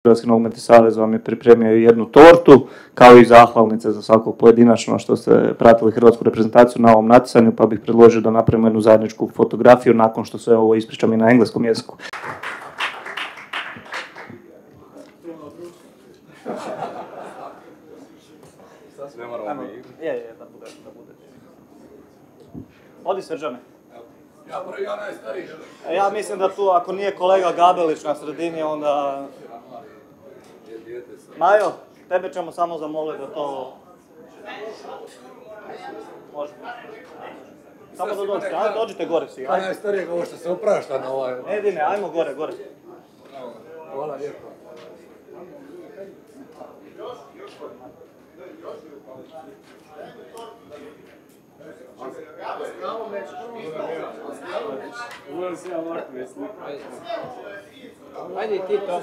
Hrvatski nogometni savez vam je pripremio jednu tortu, kao i zahvalnice za svakog pojedinačno što ste pratili hrvatsku reprezentaciju na ovom natjecanju, pa bih predložio da napravimo jednu zajedničku fotografiju nakon što sve ovo ispričam i na engleskom jeziku. Da bude. Odi Srđane. Ja najstariji. Ja mislim da tu, ako nije kolega Gabelić na sredini, onda... Majo, tebe ćemo samo zamoliti da to... Može. Samo da dođete, dođite gore svi. Ja najstarijeg ovo što se oprašta na ovaj... Edine, ajmo gore. Hvala lijepo. Ajde ti to.